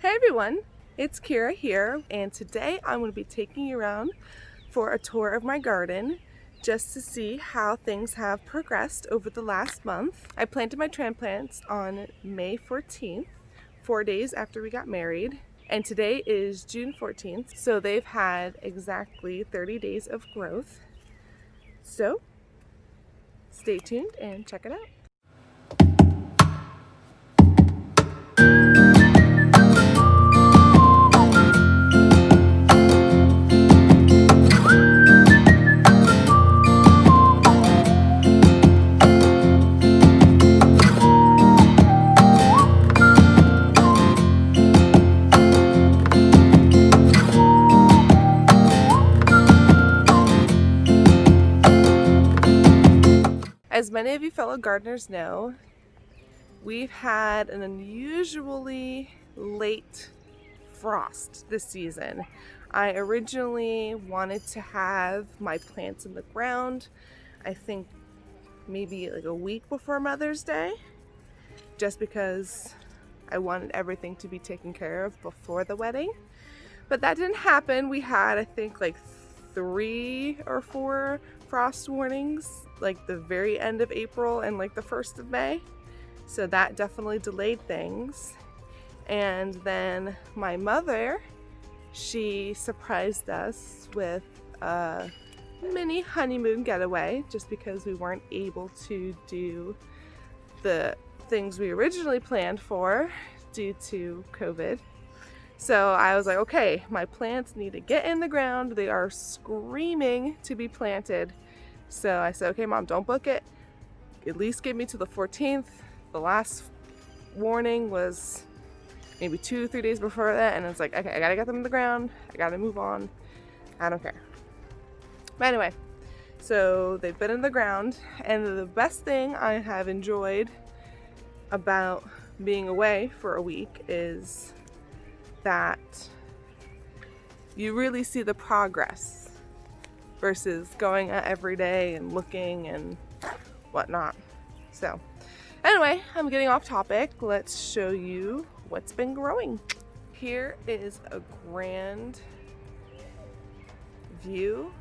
Hey everyone, it's Kira here, and today I'm going to be taking you around for a tour of my garden just to see how things have progressed over the last month. I planted my transplants on May 14th, 4 days after we got married, and today is June 14th, so they've had exactly 30 days of growth. So stay tuned and check it out. As many of you fellow gardeners know, we've had an unusually late frost this season. I originally wanted to have my plants in the ground, I think maybe like a week before Mother's Day, just because I wanted everything to be taken care of before the wedding. But that didn't happen. We had, I think, like 3 or 4 frost warnings, like the very end of April and like the 1st of May. So that definitely delayed things. And then my mother, she surprised us with a mini honeymoon getaway just because we weren't able to do the things we originally planned for due to COVID. So I was like, okay, my plants need to get in the ground. They are screaming to be planted. So I said, okay, Mom, don't book it. At least give me to the 14th. The last warning was maybe 2-3 days before that. And it's like, okay, I gotta get them in the ground. I gotta move on. I don't care. But anyway, so they've been in the ground. And the best thing I have enjoyed about being away for a week is that you really see the progress versus going out every day and looking and whatnot. So anyway, I'm getting off topic. Let's show you what's been growing. Here is a grand view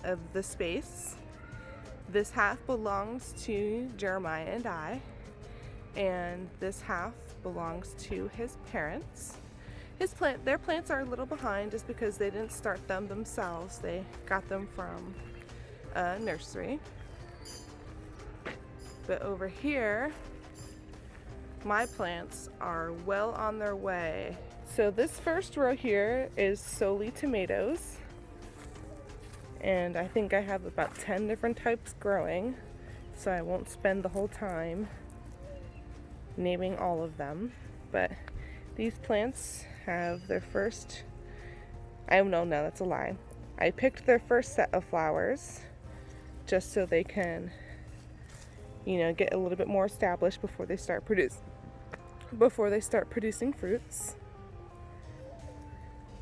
of the space. This half belongs to Jeremiah and I, and this half belongs to his parents. Their plants are a little behind just because they didn't start them themselves. They got them from a nursery. But over here, my plants are well on their way. So this first row here is solely tomatoes. And I think I have about 10 different types growing, so I won't spend the whole time naming all of them. But these plants have their first, no, that's a lie. I picked their first set of flowers just so they can, get a little bit more established before they start producing fruits.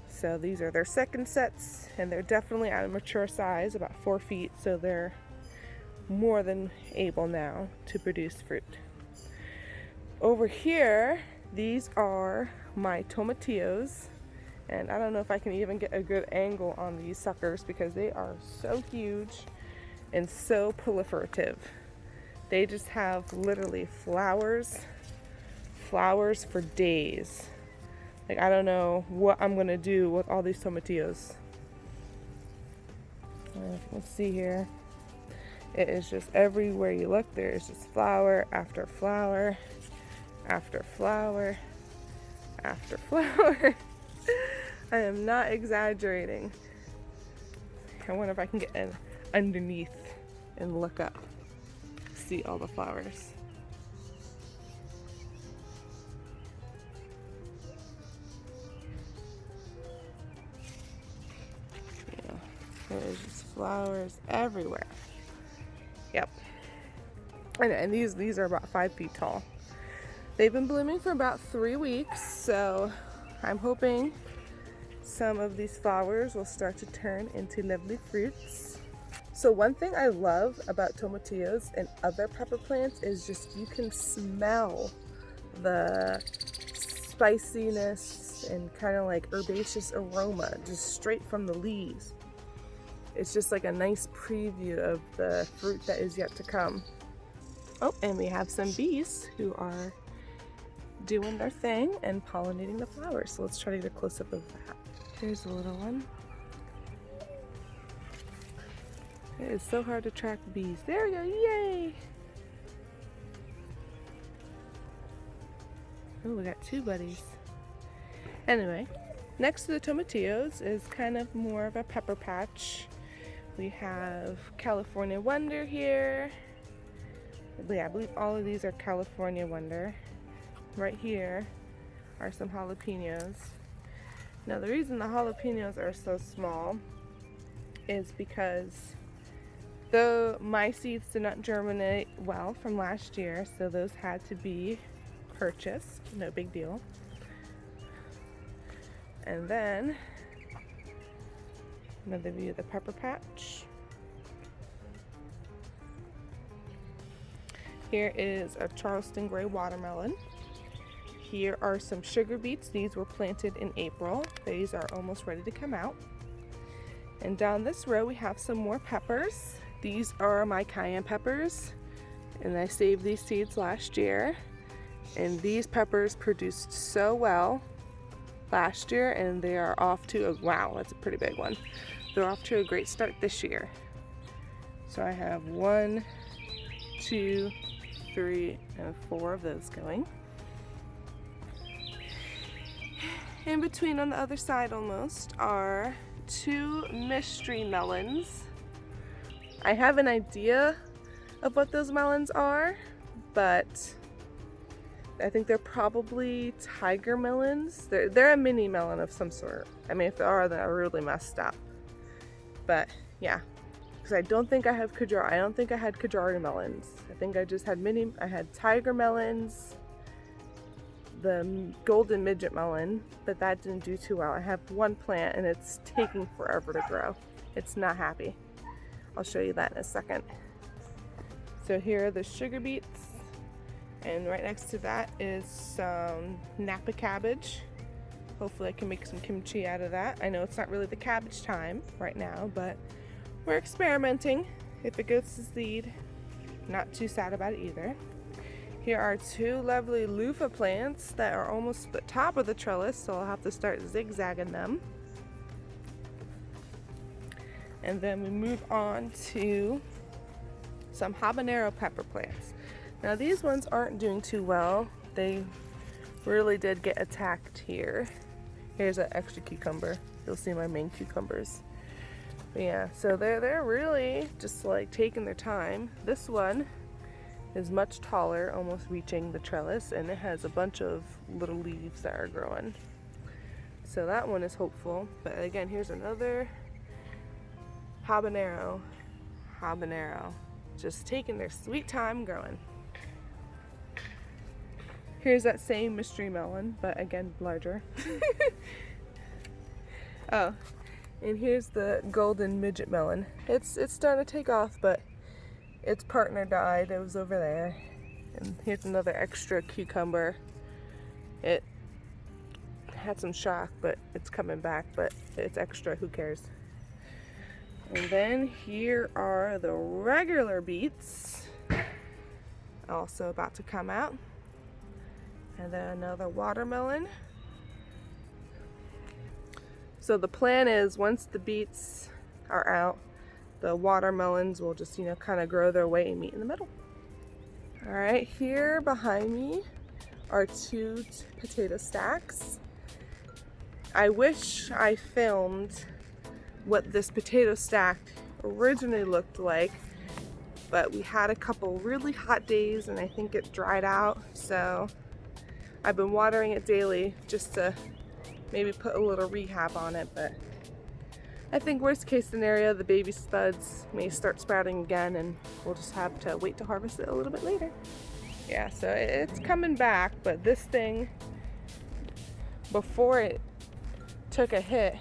So these are their second sets, and they're definitely at a mature size, about 4 feet, so they're more than able now to produce fruit. Over here, these are my tomatillos, and I don't know if I can even get a good angle on these suckers because they are so huge and so proliferative. They just have literally flowers for days. Like, I don't know what I'm gonna do with all these tomatillos. Let's see here. It is just everywhere you look, there is just flower after flower after flower after flower. I am not exaggerating. I wonder if I can get underneath and look up, see all the flowers. There's just flowers everywhere. Yep. And these are about 5 feet tall. They've been blooming for about 3 weeks, so I'm hoping some of these flowers will start to turn into lovely fruits. So one thing I love about tomatillos and other pepper plants is just you can smell the spiciness nice and kind of like herbaceous aroma just straight from the leaves. It's just like a nice preview of the fruit that is yet to come. Oh, and we have some bees who are doing their thing and pollinating the flowers. So let's try to get a close-up of that. Here's a little one. It is so hard to track bees. There we go, yay! Oh, we got two buddies. Anyway, next to the tomatillos is kind of more of a pepper patch. We have California Wonder here. Yeah, I believe all of these are California Wonder. Right here are some jalapenos. Now the reason the jalapenos are so small is because though my seeds did not germinate well from last year, so those had to be purchased, no big deal. And then another view of the pepper patch. Here is a Charleston Gray watermelon. Here are some sugar beets. These were planted in April. These are almost ready to come out. And down this row we have some more peppers. These are my cayenne peppers, and I saved these seeds last year. And these peppers produced so well last year, and they are off to a, wow, that's a pretty big one. They're off to a great start this year. So I have 1, 2, 3, and 4 of those going. In between on the other side almost are 2 mystery melons. I have an idea of what those melons are, but I think they're probably tiger melons. They're a mini melon of some sort. I mean, if they are, then I really messed up. But yeah, because I don't think I have Kajari. I don't think I had Kajari melons. I think I just had I had tiger melons, the golden midget melon, but that didn't do too well. I have one plant and it's taking forever to grow. It's not happy. I'll show you that in a second. So here are the sugar beets. And right next to that is some Napa cabbage. Hopefully I can make some kimchi out of that. I know it's not really the cabbage time right now, but we're experimenting. If it goes to seed, not too sad about it either. Here are 2 lovely loofah plants that are almost at the top of the trellis, so I'll have to start zigzagging them. And then we move on to some habanero pepper plants. Now these ones aren't doing too well. They really did get attacked here. Here's an extra cucumber. You'll see my main cucumbers. But yeah, so they're really just like taking their time. This one is much taller, almost reaching the trellis, and it has a bunch of little leaves that are growing. So that one is hopeful. But again, here's another habanero. Just taking their sweet time growing. Here's that same mystery melon, but again, larger. Oh, and here's the golden midget melon. It's starting to take off, but its partner died. It was over there. And here's another extra cucumber. It had some shock, but it's coming back, but it's extra, who cares? And then here are the regular beets, also about to come out. And then another watermelon. So the plan is once the beets are out, the watermelons will just, kind of grow their way and meet in the middle. All right, here behind me are 2 potato stacks. I wish I filmed what this potato stack originally looked like, but we had a couple really hot days and I think it dried out, so I've been watering it daily just to maybe put a little rehab on it, but I think worst case scenario, the baby spuds may start sprouting again and we'll just have to wait to harvest it a little bit later. Yeah, so it's coming back, but this thing, before it took a hit,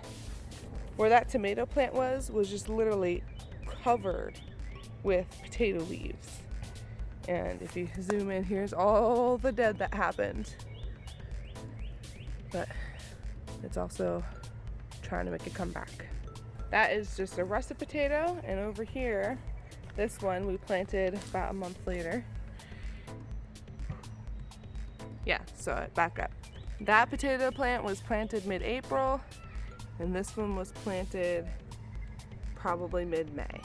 where that tomato plant was just literally covered with potato leaves. And if you zoom in, here's all the dead that happened. But it's also trying to make a comeback. That is just a russet potato, and over here, this one we planted about a month later. Yeah, so back up. That potato plant was planted mid-April, and this one was planted probably mid-May.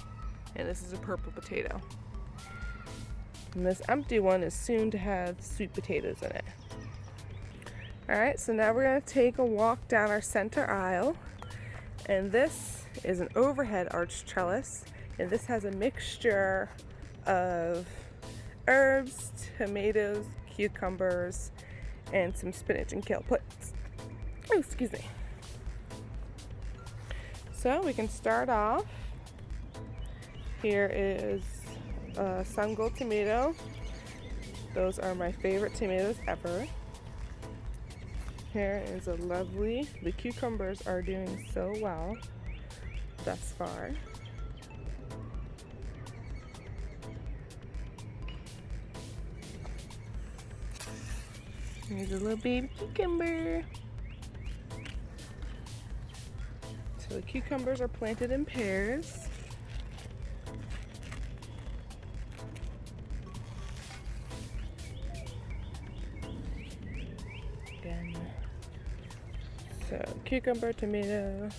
And this is a purple potato. And this empty one is soon to have sweet potatoes in it. Alright, so now we're going to take a walk down our center aisle. And this is an overhead arch trellis. And this has a mixture of herbs, tomatoes, cucumbers, and some spinach and kale plants. Oh, excuse me. So we can start off. Here is a sun gold tomato. Those are my favorite tomatoes ever. Here is a lovely, the cucumbers are doing so well thus far. Here's a little baby cucumber. So the cucumbers are planted in pairs. Again. So cucumber, tomato,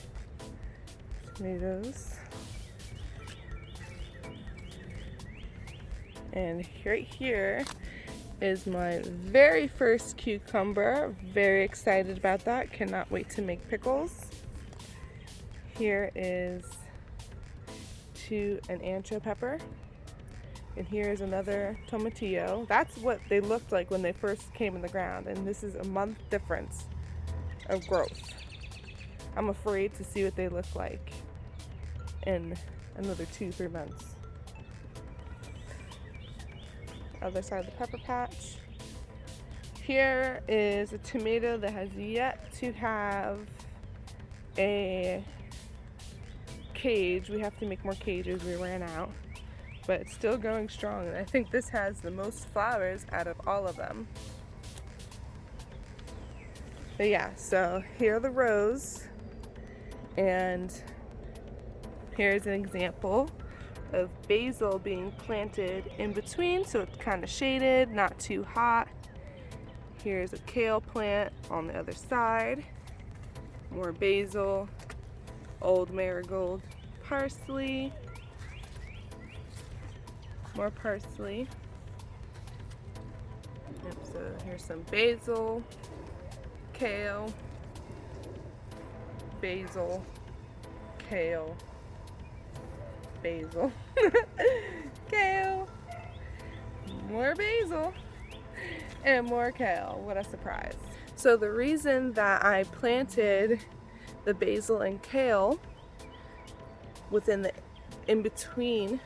tomatoes. And right here is my very first cucumber. Very excited about that. Cannot wait to make pickles. Here is an ancho pepper. And here is another tomatillo. That's what they looked like when they first came in the ground. And this is a month difference of growth. I'm afraid to see what they look like in another 2-3 months. Other side of the pepper patch. Here is a tomato that has yet to have a cage. We have to make more cages, we ran out, but it's still going strong, and I think this has the most flowers out of all of them. But yeah, so here are the rows, and here's an example of basil being planted in between, so it's kind of shaded, not too hot. Here's a kale plant on the other side, more basil, old marigold, parsley, more parsley. Yep, so here's some basil, kale, basil, kale, basil, kale, more basil, and more kale. What a surprise. So the reason that I planted the basil and kale within the in between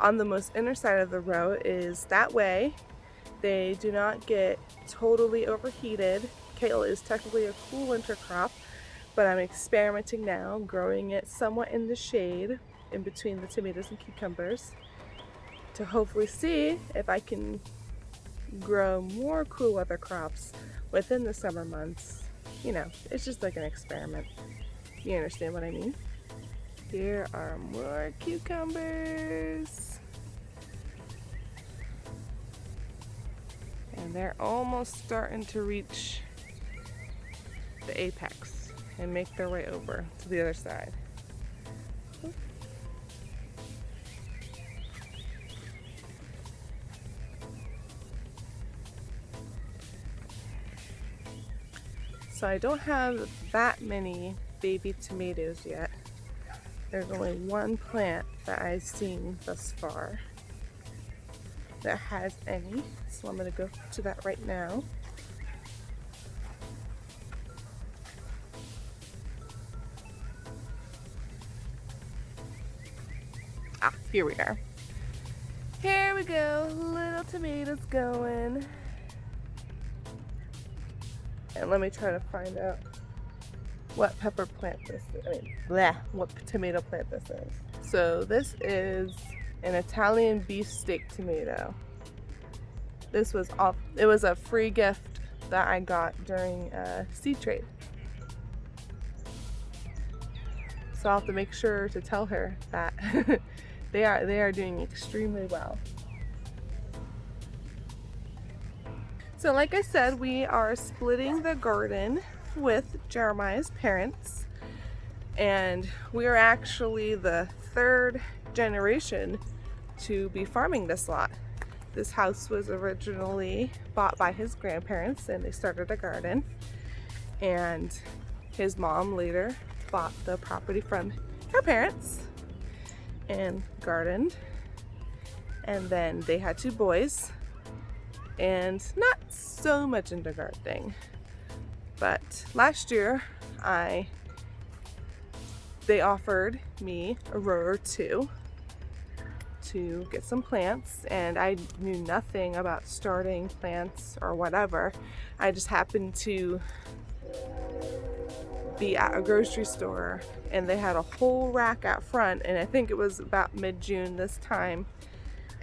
on the most inner side of the row is that way they do not get totally overheated. Kale is technically a cool winter crop, but I'm experimenting now, growing it somewhat in the shade in between the tomatoes and cucumbers to hopefully see if I can grow more cool weather crops within the summer months. You know, it's just like an experiment. You understand what I mean? Here are more cucumbers. And they're almost starting to reach the apex and make their way over to the other side. So I don't have that many baby tomatoes yet. There's only one plant that I've seen thus far that has any, so I'm going to go to that right now. Ah, here we are. Here we go, little tomatoes going. And let me try to find out what pepper plant this is. What tomato plant this is. So this is an Italian beefsteak tomato. This was it was a free gift that I got during seed trade. So I'll have to make sure to tell her that they are doing extremely well. So like I said, we are splitting the garden with Jeremiah's parents, and we are actually the third generation to be farming this lot. This house was originally bought by his grandparents, and they started a garden, and his mom later bought the property from her parents and gardened, and then they had 2 boys and not so much into gardening. But last year they offered me a row or 2 to get some plants, and I knew nothing about starting plants or whatever. I just happened to be at a grocery store, and they had a whole rack out front, and I think it was about mid-June this time,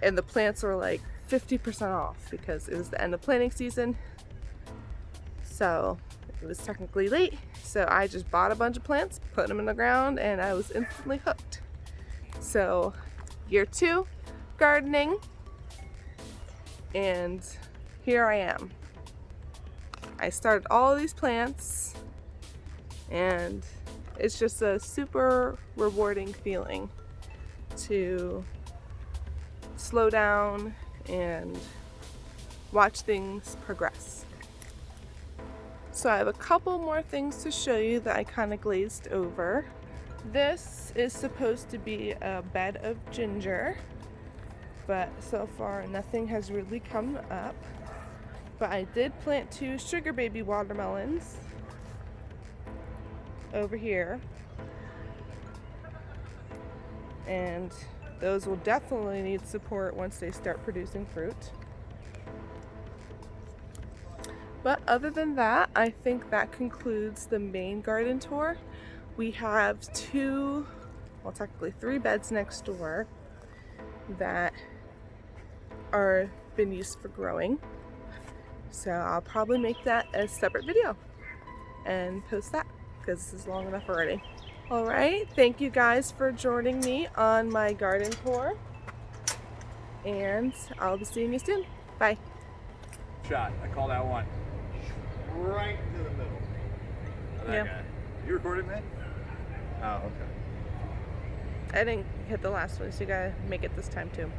and the plants were like 50% off because it was the end of planting season. So it was technically late, so I just bought a bunch of plants, put them in the ground, and I was instantly hooked. So year 2 gardening, and here I am. I started all of these plants, and it's just a super rewarding feeling to slow down and watch things progress. So I have a couple more things to show you that I kind of glazed over. This is supposed to be a bed of ginger, but so far nothing has really come up. But I did plant 2 sugar baby watermelons over here, and those will definitely need support once they start producing fruit. But other than that, I think that concludes the main garden tour. We have 2, well technically 3 beds next door that are been used for growing. So I'll probably make that a separate video and post that because this is long enough already. Alright, thank you guys for joining me on my garden tour, and I'll be seeing you soon. Bye. Shot. I call that one. Right into the middle. That guy. You recording that? Oh, okay. I didn't hit the last one, so you gotta make it this time too.